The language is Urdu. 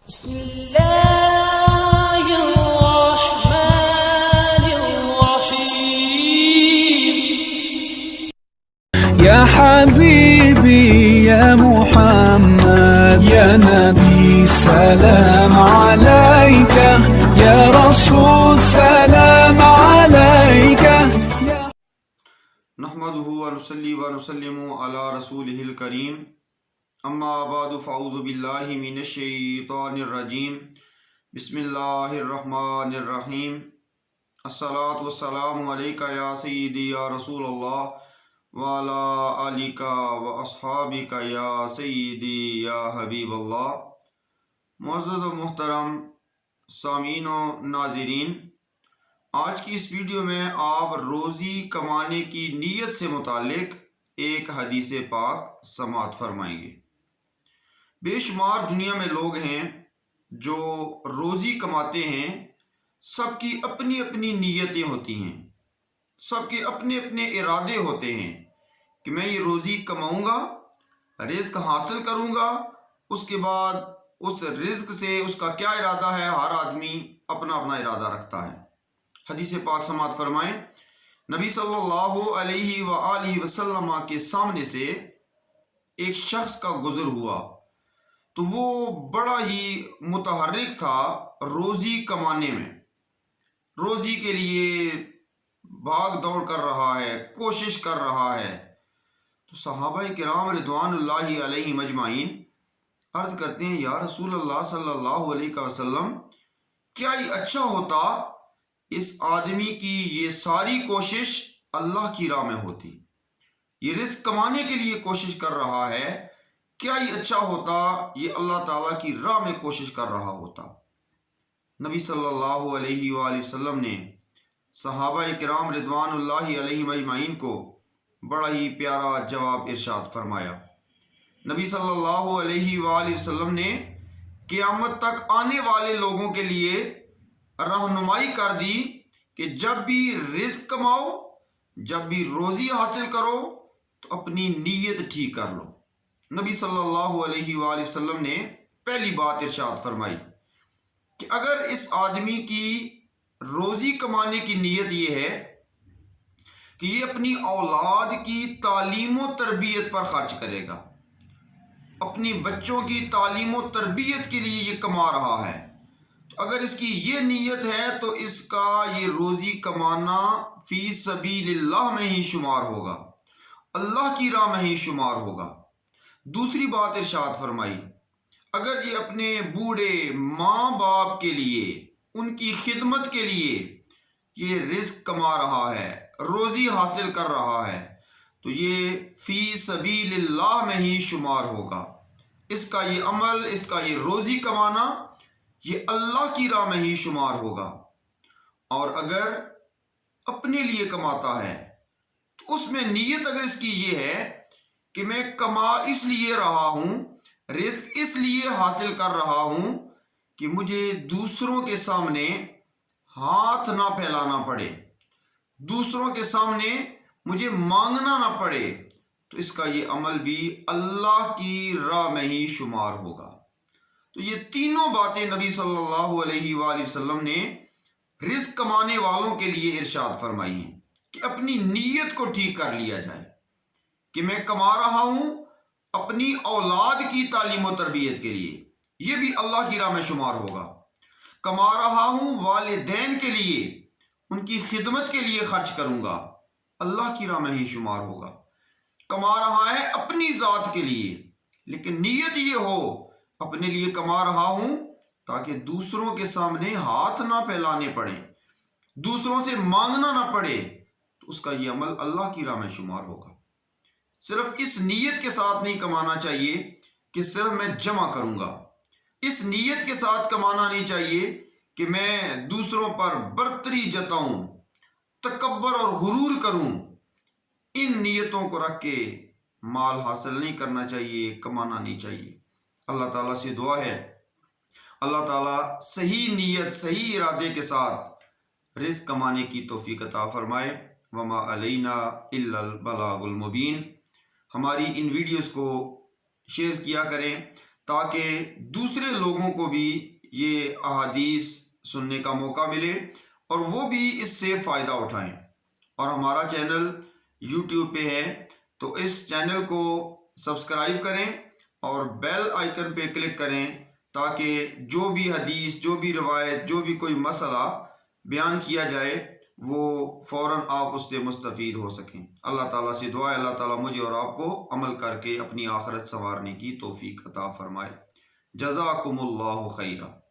بسم الله الرحمن الرحيم. يا حبيبي يا محمد يا نبي سلام عليك يا رسول سلام عليك نحمده ونصلي ونسلم على رسوله الكريم اما بعد فاعوذ بالله من الشیطان الرجیم بسم اللہ الرحمن الرحیم الصلاۃ والسلام علیک یا سیدی یا رسول اللہ وعلی آلک واصحابک یا سیدی یا حبیب اللہ۔ معزز و محترم سامعین و ناظرین، آج کی اس ویڈیو میں آپ روزی کمانے کی نیت سے متعلق ایک حدیث پاک سماعت فرمائیں گے۔ بے شمار دنیا میں لوگ ہیں جو روزی کماتے ہیں، سب کی اپنی اپنی نیتیں ہوتی ہیں، سب کے اپنے اپنے ارادے ہوتے ہیں کہ میں یہ روزی کماؤں گا، رزق حاصل کروں گا، اس کے بعد اس رزق سے اس کا کیا ارادہ ہے، ہر آدمی اپنا اپنا ارادہ رکھتا ہے۔ حدیث پاک سماعت فرمائیں، نبی صلی اللہ علیہ وآلہ وسلم کے سامنے سے ایک شخص کا گزر ہوا تو وہ بڑا ہی متحرک تھا روزی کمانے میں، روزی کے لیے بھاگ دوڑ کر رہا ہے، کوشش کر رہا ہے۔ تو صحابہ کرام رضوان اللہ علیہم اجمعین عرض کرتے ہیں، یا رسول اللہ صلی اللہ علیہ وسلم، کیا یہ اچھا ہوتا اس آدمی کی یہ ساری کوشش اللہ کی راہ میں ہوتی، یہ رزق کمانے کے لیے کوشش کر رہا ہے، کیا یہ اچھا ہوتا یہ اللہ تعالیٰ کی راہ میں کوشش کر رہا ہوتا؟ نبی صلی اللہ علیہ وآلہ وسلم نے صحابہ کرام رضوان اللہ علیہم اجمعین کو بڑا ہی پیارا جواب ارشاد فرمایا۔ نبی صلی اللہ علیہ وآلہ وسلم نے قیامت تک آنے والے لوگوں کے لیے رہنمائی کر دی کہ جب بھی رزق کماؤ، جب بھی روزی حاصل کرو تو اپنی نیت ٹھیک کر لو۔ نبی صلی اللہ علیہ وآلہ وسلم نے پہلی بات ارشاد فرمائی کہ اگر اس آدمی کی روزی کمانے کی نیت یہ ہے کہ یہ اپنی اولاد کی تعلیم و تربیت پر خرچ کرے گا، اپنی بچوں کی تعلیم و تربیت کے لیے یہ کما رہا ہے، تو اگر اس کی یہ نیت ہے تو اس کا یہ روزی کمانا فی سبیل اللہ میں ہی شمار ہوگا، اللہ کی راہ میں ہی شمار ہوگا۔ دوسری بات ارشاد فرمائی، اگر یہ اپنے بوڑھے ماں باپ کے لیے، ان کی خدمت کے لیے یہ رزق کما رہا ہے، روزی حاصل کر رہا ہے، تو یہ فی سبیل اللہ میں ہی شمار ہوگا۔ اس کا یہ عمل، اس کا یہ روزی کمانا یہ اللہ کی راہ میں ہی شمار ہوگا۔ اور اگر اپنے لیے کماتا ہے تو اس میں نیت اگر اس کی یہ ہے کہ میں کما اس لیے رہا ہوں، رزق اس لیے حاصل کر رہا ہوں کہ مجھے دوسروں کے سامنے ہاتھ نہ پھیلانا پڑے، دوسروں کے سامنے مجھے مانگنا نہ پڑے، تو اس کا یہ عمل بھی اللہ کی راہ میں ہی شمار ہوگا۔ تو یہ تینوں باتیں نبی صلی اللہ علیہ وآلہ وسلم نے رزق کمانے والوں کے لیے ارشاد فرمائی ہیں کہ اپنی نیت کو ٹھیک کر لیا جائے کہ میں کما رہا ہوں اپنی اولاد کی تعلیم و تربیت کے لیے، یہ بھی اللہ کی راہ میں شمار ہوگا۔ کما رہا ہوں والدین کے لیے، ان کی خدمت کے لیے خرچ کروں گا، اللہ کی راہ میں ہی شمار ہوگا۔ کما رہا ہے اپنی ذات کے لیے، لیکن نیت یہ ہو اپنے لیے کما رہا ہوں تاکہ دوسروں کے سامنے ہاتھ نہ پھیلانے پڑے، دوسروں سے مانگنا نہ پڑے، تو اس کا یہ عمل اللہ کی راہ میں شمار ہوگا۔ صرف اس نیت کے ساتھ نہیں کمانا چاہیے کہ صرف میں جمع کروں گا، اس نیت کے ساتھ کمانا نہیں چاہیے کہ میں دوسروں پر برتری جتاؤں، تکبر اور غرور کروں۔ ان نیتوں کو رکھ کے مال حاصل نہیں کرنا چاہیے، کمانا نہیں چاہیے۔ اللہ تعالیٰ سے دعا ہے اللہ تعالیٰ صحیح نیت، صحیح ارادے کے ساتھ رزق کمانے کی توفیق عطا فرمائے۔ وما علینا الا البلاغ المبین۔ ہماری ان ویڈیوز کو شیئر کیا کریں تاکہ دوسرے لوگوں کو بھی یہ احادیث سننے کا موقع ملے اور وہ بھی اس سے فائدہ اٹھائیں۔ اور ہمارا چینل یوٹیوب پہ ہے تو اس چینل کو سبسکرائب کریں اور بیل آئیکن پہ کلک کریں تاکہ جو بھی حدیث، جو بھی روایت، جو بھی کوئی مسئلہ بیان کیا جائے وہ فوراً آپ اس سے مستفید ہو سکیں۔ اللہ تعالیٰ سے دعا ہے اللہ تعالیٰ مجھے اور آپ کو عمل کر کے اپنی آخرت سنوارنے کی توفیق عطا فرمائے۔ جزاکم اللہ خیرہ۔